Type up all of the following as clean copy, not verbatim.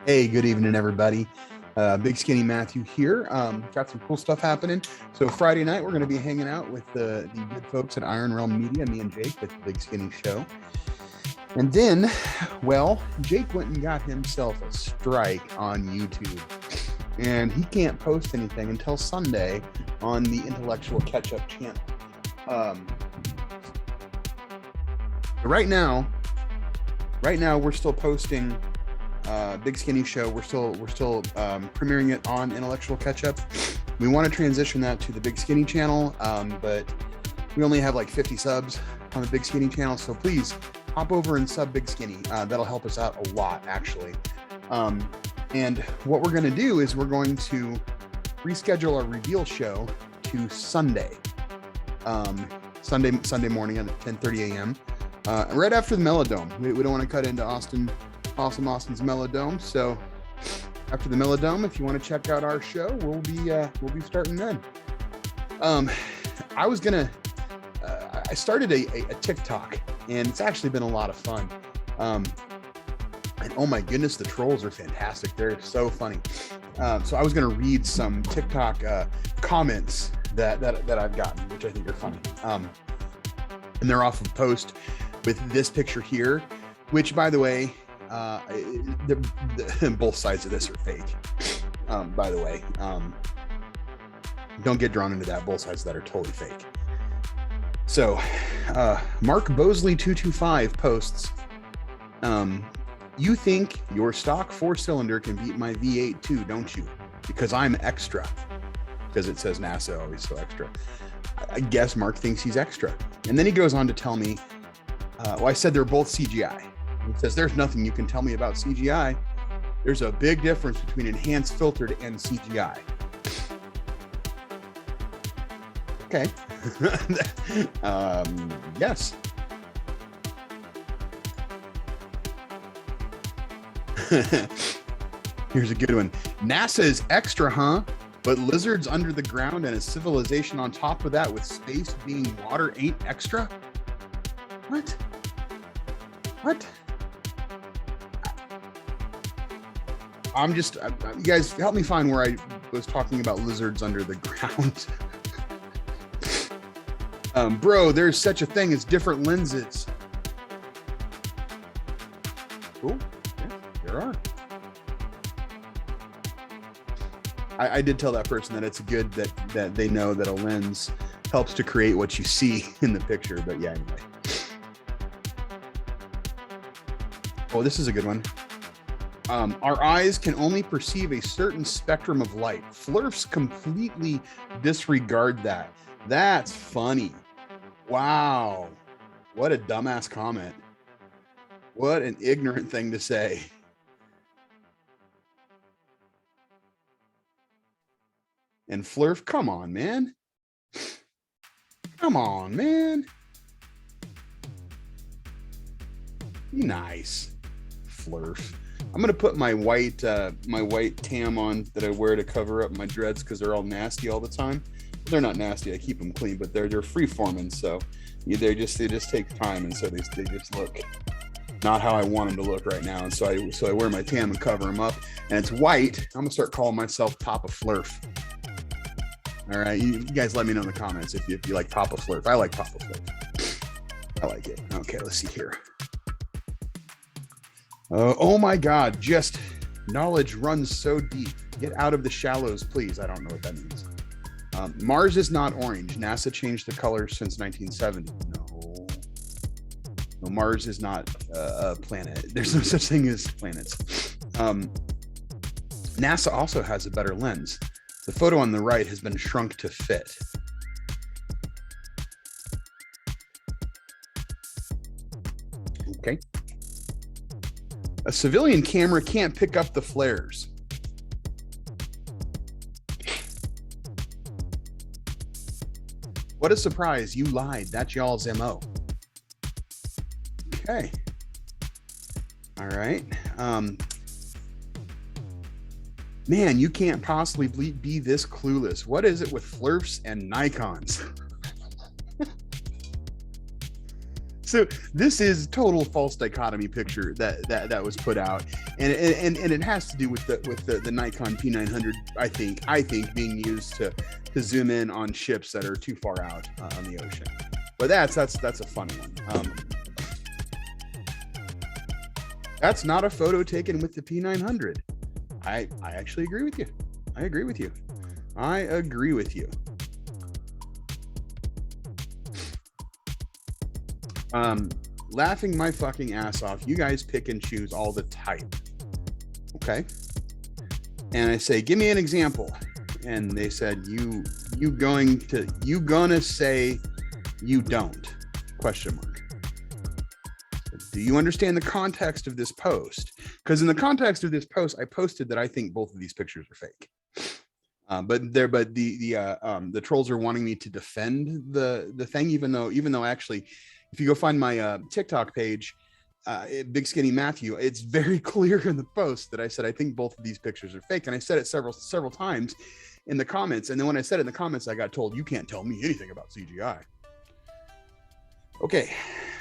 Hey, good evening, everybody. Big Skinny Matthew here. Got some cool stuff happening. So Friday night, we're going to be hanging out with the good folks at Iron Realm Media, me and Jake with the Big Skinny Show. And then, well, Jake went and got himself a strike on YouTube. And he can't post anything until Sunday on the Intellectual Catch-Up channel. Right now, we're still posting Big Skinny Show. We're still premiering it on Intellectual Catch-Up. We want to transition that to the Big Skinny channel, but we only have like 50 subs on the Big Skinny channel, so please hop over and sub Big Skinny. That'll help us out a lot, actually. And what we're going to do is we're going to reschedule our reveal show to Sunday, Sunday morning at 10:30 a.m. Right after the Melodome. We don't want to cut into Austin's Melodome. So after the Melodome, if you want to check out our show, we'll be starting then. I started a TikTok, and it's actually been a lot of fun. And oh my goodness, the trolls are fantastic. They're so funny. So I was going to read some TikTok comments that I've gotten, which I think are funny. And they're off of a post with this picture here, which, by the way, both sides of this are fake. By the way, don't get drawn into that. Both sides of that are totally fake. So, Mark Bosley 225 posts, you think your stock 4-cylinder can beat my V8 too, don't you? Because I'm extra. Because it says NASA always so extra. I guess Mark thinks he's extra. And then he goes on to tell me, well, I said they're both CGI. He says, there's nothing you can tell me about CGI. There's a big difference between enhanced filtered and CGI. Okay. Yes. Here's a good one. NASA is extra, huh? But lizards under the ground and a civilization on top of that with space being water ain't extra? What? You guys help me find where I was talking about lizards under the ground. Bro, there's such a thing as different lenses. Cool. Yeah, there are. I did tell that person that it's good that they know that a lens helps to create what you see in the picture. But yeah, anyway. Oh, this is a good one. Our eyes can only perceive a certain spectrum of light. Flurfs completely disregard that. That's funny. Wow. What a dumbass comment. What an ignorant thing to say. And Flurf, come on, man. Come on, man. Be nice, Flurf. I'm gonna put my white tam on that I wear to cover up my dreads because they're all nasty all the time. They're not nasty. I keep them clean, but they're free forming, so they just take time, and so they just look not how I want them to look right now. And so I wear my tam and cover them up, and it's white. I'm gonna start calling myself Papa Flurf. All right, you guys let me know in the comments if you like Papa Flurf. I like Papa Flurf. I like it. Okay, let's see here. Oh my God, just knowledge runs so deep. Get out of the shallows, please. I don't know what that means. Mars is not orange. NASA changed the color since 1970. No, Mars is not a planet. There's no such thing as planets. NASA also has a better lens. The photo on the right has been shrunk to fit. Okay. A civilian camera can't pick up the flares. What a surprise. You lied. That's y'all's MO. Okay. All right. Man, you can't possibly be this clueless. What is it with Flurfs and Nikons? So this is total false dichotomy picture that was put out, and it has to do with the Nikon P900. I think being used to zoom in on ships that are too far out on the ocean. But that's a funny one. That's not a photo taken with the P900. I actually agree with you. I agree with you. Laughing my fucking ass off. You guys pick and choose all the type. Okay. And I say, give me an example. And they said, you gonna say you don't? Question mark. Do you understand the context of this post? Because in the context of this post, I posted that I think both of these pictures are fake. But the trolls are wanting me to defend the thing, even though actually, if you go find my TikTok page, Big Skinny Matthew, it's very clear in the post that I said I think both of these pictures are fake, and I said it several times in the comments. And then when I said it in the comments, I got told, you can't tell me anything about CGI. Okay,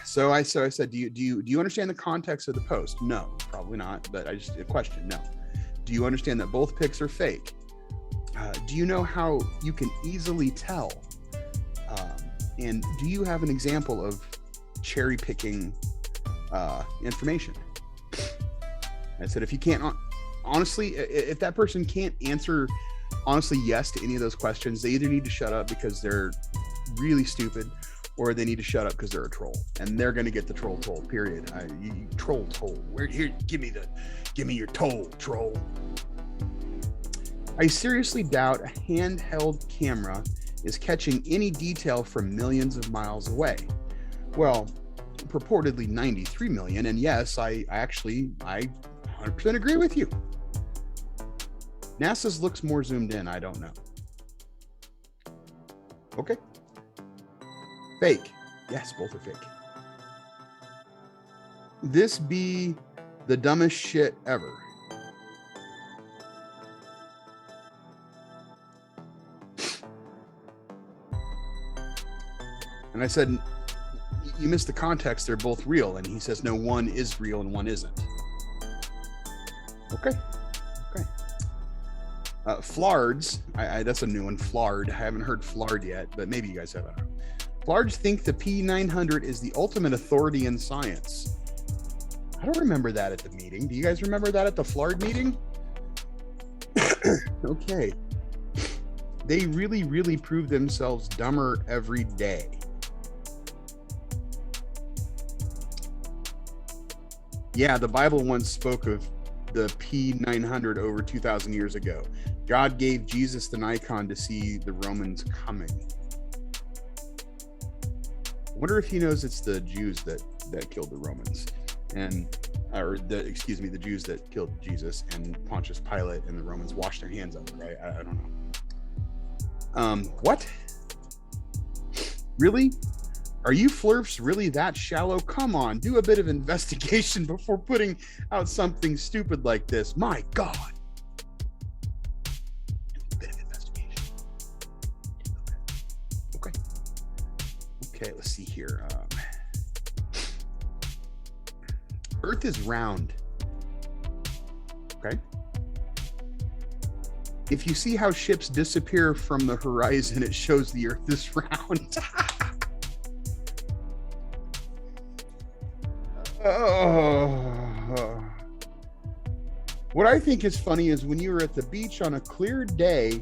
so I said, do you understand the context of the post? No, probably not. But a question. No. Do you understand that both pics are fake? Do you know how you can easily tell? And do you have an example of cherry picking information? I said, if you can't, honestly, if that person can't answer honestly yes to any of those questions, they either need to shut up because they're really stupid, or they need to shut up because they're a troll, and they're going to get the troll toll. Period. You troll toll. Here? Give me your toll, troll. I seriously doubt a handheld camera is catching any detail from millions of miles away. Well, purportedly 93 million, and yes, I 100% agree with you. NASA's looks more zoomed in. I don't know. Okay. Fake. Yes, both are fake. This be the dumbest shit ever. And I said, you missed the context. They're both real. And he says, no, one is real and one isn't. Okay. Flards. That's a new one. Flard. I haven't heard Flard yet, but maybe you guys have. Flards think the P900 is the ultimate authority in science. I don't remember that at the meeting. Do you guys remember that at the Flard meeting? Okay. They really prove themselves dumber every day. Yeah, the Bible once spoke of the P900 over 2,000 years ago. God gave Jesus the Nikon to see the Romans coming. I wonder if he knows it's the Jews that killed the Romans, the Jews that killed Jesus, and Pontius Pilate and the Romans washed their hands of it, right? I don't know. What? Really? Are you flirfs really that shallow? Come on, do a bit of investigation before putting out something stupid like this. My God. Do a bit of investigation. Okay, let's see here. Earth is round. Okay. If you see how ships disappear from the horizon, it shows the Earth is round. Oh. What I think is funny is when you are at the beach on a clear day,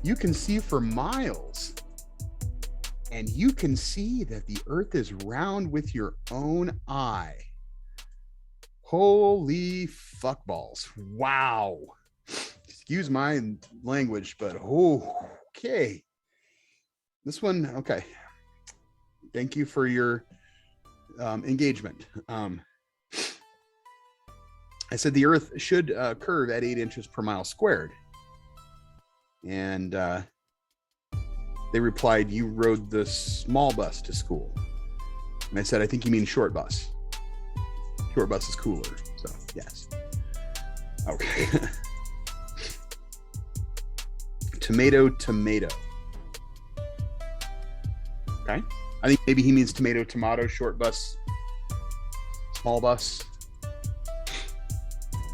you can see for miles, and you can see that the Earth is round with your own eye. Holy fuck balls. Wow. Excuse my language, but okay. This one, okay. Thank you for your engagement. I said the Earth should curve at 8 inches per mile squared. And they replied, you rode the small bus to school. And I said, I think you mean short bus. Short bus is cooler. So, yes. Okay. Tomato. Okay. I think maybe he means tomato, short bus, small bus.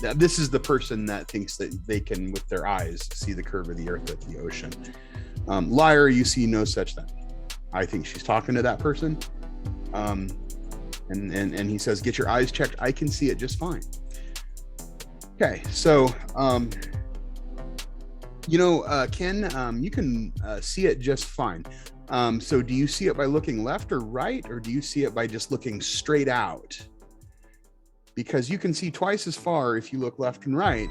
Now, this is the person that thinks that they can, with their eyes, see the curve of the earth at the ocean. Liar, you see no such thing. I think she's talking to that person. And he says, get your eyes checked. I can see it just fine. Okay, so, Ken, you can see it just fine. So do you see it by looking left or right, or do you see it by just looking straight out? Because you can see twice as far if you look left and right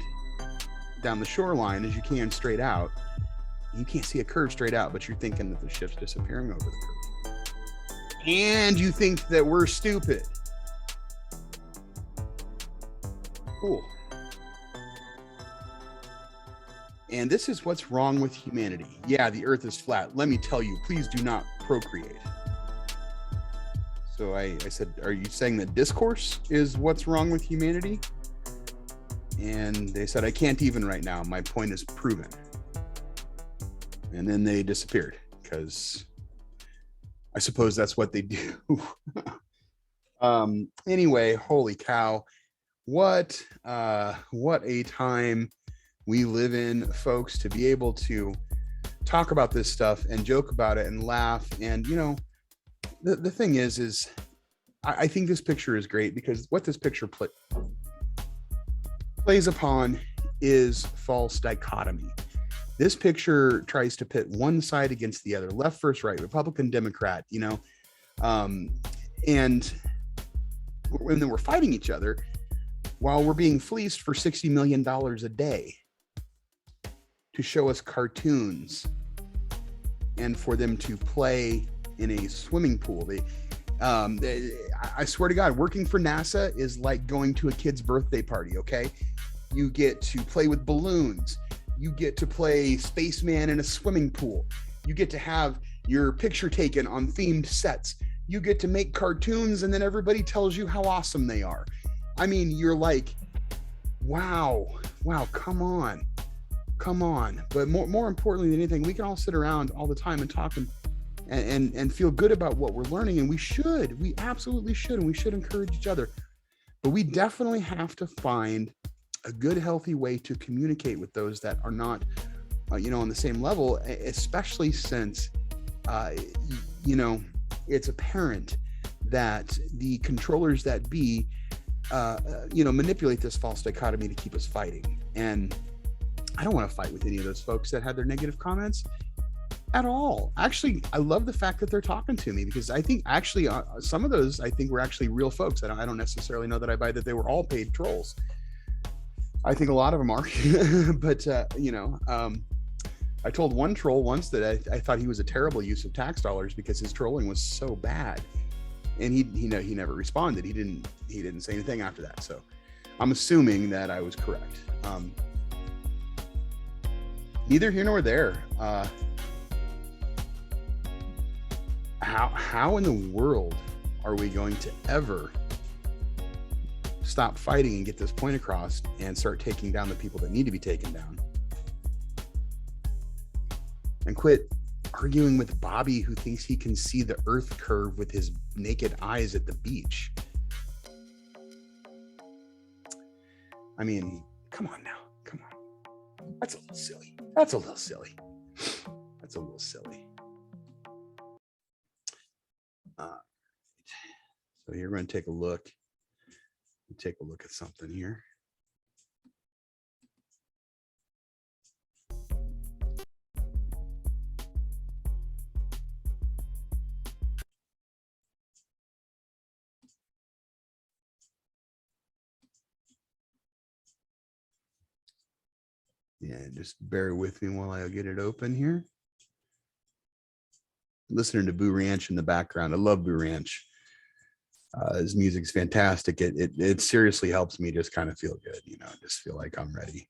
down the shoreline as you can straight out. You can't see a curve straight out, but you're thinking that the ship's disappearing over the curve. And you think that we're stupid. Cool. And this is what's wrong with humanity. Yeah, the earth is flat. Let me tell you, please do not procreate. So I said, are you saying that discourse is what's wrong with humanity? And they said, I can't even right now. My point is proven. And then they disappeared because I suppose that's what they do. Anyway, holy cow. What a time we live in, folks, to be able to talk about this stuff and joke about it and laugh. And, you know, the thing is I think this picture is great because what this picture plays upon is false dichotomy. This picture tries to pit one side against the other, left versus right, Republican, Democrat, you know, and then we're fighting each other while we're being fleeced for $60 million a day to show us cartoons and for them to play in a swimming pool. I swear to God, working for NASA is like going to a kid's birthday party, okay? You get to play with balloons. You get to play spaceman in a swimming pool. You get to have your picture taken on themed sets. You get to make cartoons and then everybody tells you how awesome they are. I mean, you're like, wow, come on. But more importantly than anything, we can all sit around all the time and talk and feel good about what we're learning. And we absolutely should. And we should encourage each other. But we definitely have to find a good, healthy way to communicate with those that are not, on the same level, especially since, it's apparent that the controllers that be, manipulate this false dichotomy to keep us fighting. And I don't want to fight with any of those folks that had their negative comments at all. Actually, I love the fact that they're talking to me because I think actually some of those I think were actually real folks. I don't necessarily know that I buy that they were all paid trolls. I think a lot of them are, but I told one troll once that I thought he was a terrible use of tax dollars because his trolling was so bad, and he never responded. He didn't say anything after that. So I'm assuming that I was correct. Neither here nor there. How in the world are we going to ever stop fighting and get this point across and start taking down the people that need to be taken down? And quit arguing with Bobby, who thinks he can see the earth curve with his naked eyes at the beach. I mean, come on now. Come on. That's a little silly. So here we're going to take a look. Take a look at something here. Yeah, just bear with me while I get it open here. Listening to Boo Ranch in the background. I love Boo Ranch. His music's fantastic. It seriously helps me just kind of feel good, just feel like I'm ready.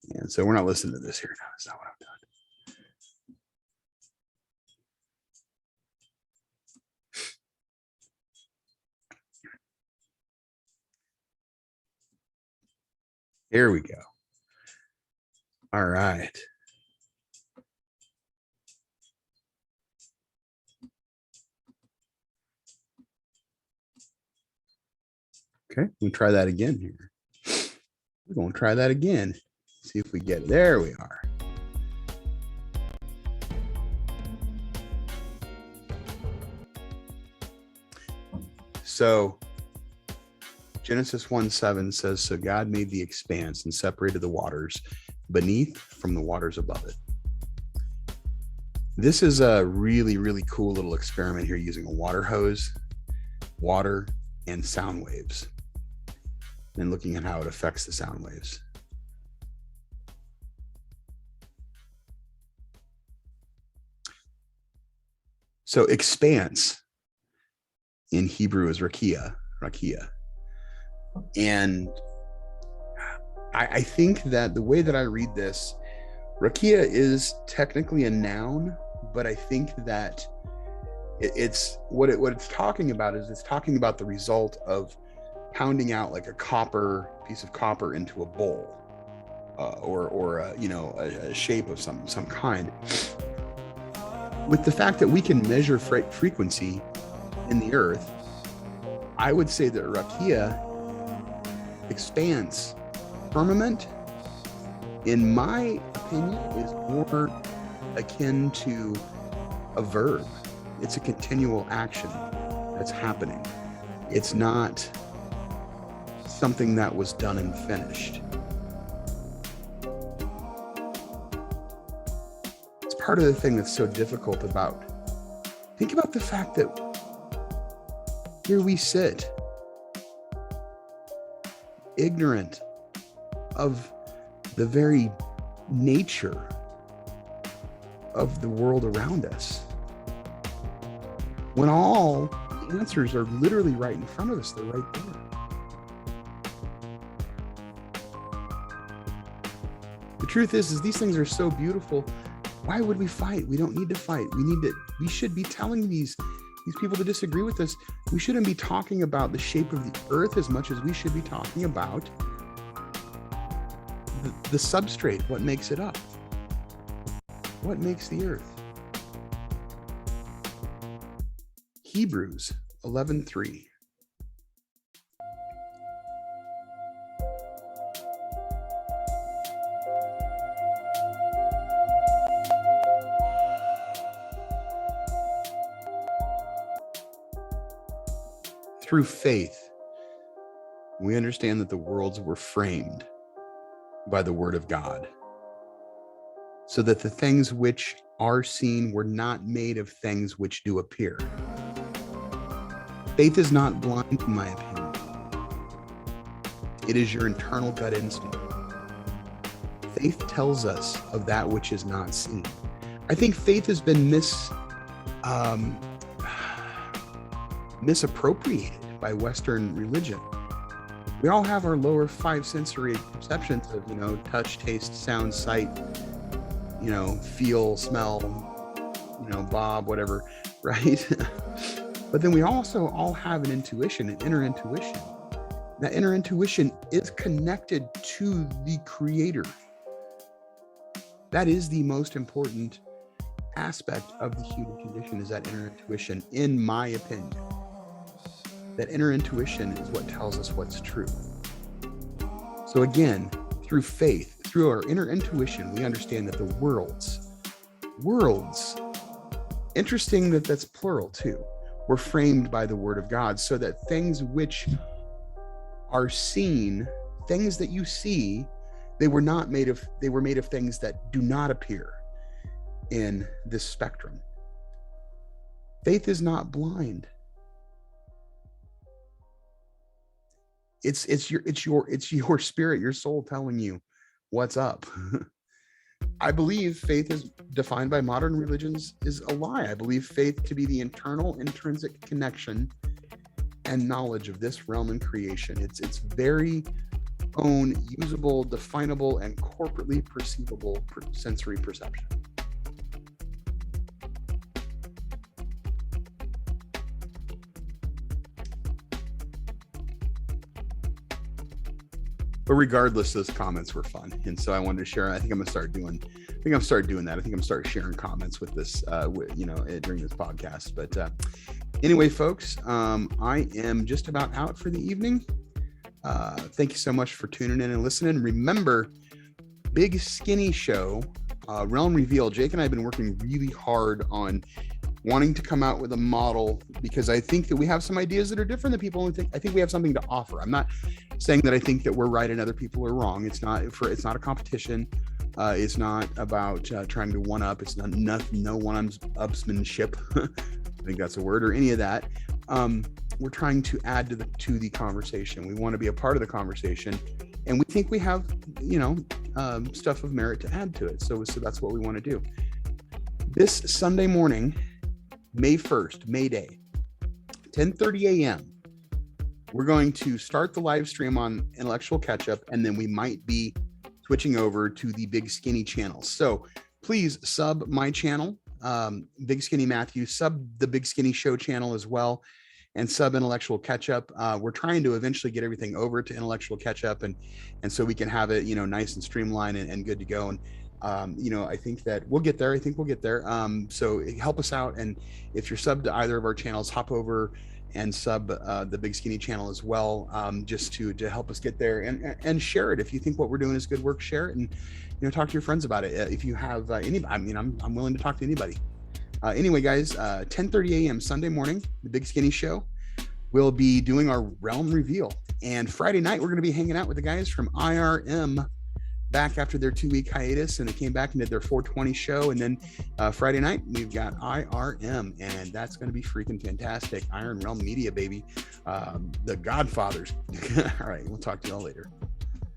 And so we're not listening to this here now. That's not what I'm doing. Here we go. All right. Okay, we'll try that again here. We're going to try that again. See if we get it. There we are. So Genesis 1:7 says, so God made the expanse and separated the waters beneath from the waters above it. This is a really, really cool little experiment here using a water hose, water, and sound waves, and looking at how it affects the sound waves. So expanse in Hebrew is rakia. And I think that the way that I read this, rakia is technically a noun, but I think that it's what it's talking about is it's talking about the result of pounding out like a piece of copper into a bowl, or a shape of some kind. With the fact that we can measure frequency in the earth, I would say that rakia, expanse, firmament, in my opinion, is more akin to a verb. It's a continual action that's happening. It's not something that was done and finished. It's part of the thing that's so difficult think about the fact that here we sit, ignorant of the very nature of the world around us, when all the answers are literally right in front of us. They're right there. The truth is these things are so beautiful. Why would we fight? We don't need to fight. We should be telling these people that disagree with us, we shouldn't be talking about the shape of the earth as much as we should be talking about the substrate, what makes it up, what makes the earth. Hebrews 11:3. Through faith, we understand that the worlds were framed by the word of God, so that the things which are seen were not made of things which do appear. Faith is not blind, in my opinion. It is your internal gut instinct. Faith tells us of that which is not seen. I think faith has been misappropriated by Western religion. We all have our lower five sensory perceptions of, touch, taste, sound, sight, feel, smell, Bob, whatever, right? But then we also all have an intuition, an inner intuition. That inner intuition is connected to the Creator. That is the most important aspect of the human condition, is that inner intuition, in my opinion. That inner intuition is what tells us what's true. So again, through faith, through our inner intuition, we understand that the worlds, interesting that that's plural too, were framed by the word of God, so that things which are seen, things that you see, they were made of things that do not appear in this spectrum. Faith is not blind. It's your spirit, your soul telling you what's up. I believe faith is defined by modern religions is a lie. I believe faith to be the internal, intrinsic connection and knowledge of this realm and creation. It's very own, usable, definable, and corporately perceivable sensory perception. But regardless, those comments were fun, and so I wanted to share. I think I'm gonna start doing that. I think I'm gonna start sharing comments with this, during this podcast. But anyway, folks, I am just about out for the evening. Thank you so much for tuning in and listening. Remember, Big Skinny Show, Realm Reveal. Jake and I have been working really hard on wanting to come out with a model because I think that we have some ideas that are different than people. And I think we have something to offer. I'm not saying that I think that we're right and other people are wrong. It's not a competition. It's not about trying to one up. It's no one-upsmanship. I think that's a word, or any of that. We're trying to add to the conversation. We want to be a part of the conversation, and we think we have, stuff of merit to add to it. So that's what we want to do. This Sunday morning, May 1st, May Day, 10:30 a.m., we're going to start the live stream on Intellectual Catch-Up, and then we might be switching over to the Big Skinny channel. So please sub my channel, Big Skinny Matthew, sub the Big Skinny Show channel as well, and sub Intellectual Catch-Up. We're trying to eventually get everything over to Intellectual Catch-Up, and so we can have it, nice and streamlined and good to go. And I think that we'll get there. I think we'll get there. So help us out. And if you're subbed to either of our channels, hop over and sub the Big Skinny channel as well, just to help us get there, and share it. If you think what we're doing is good work, share it, and talk to your friends about it. If you have I'm willing to talk to anybody. Anyway, guys, 10:30 a.m. Sunday morning, the Big Skinny Show. We'll be doing our Realm Reveal, and Friday night we're going to be hanging out with the guys from IRM, back after their 2-week hiatus, and they came back and did their 420 show. And then Friday night we've got IRM, and that's going to be freaking fantastic. Iron Realm Media, baby. The Godfathers. All right, we'll talk to y'all later.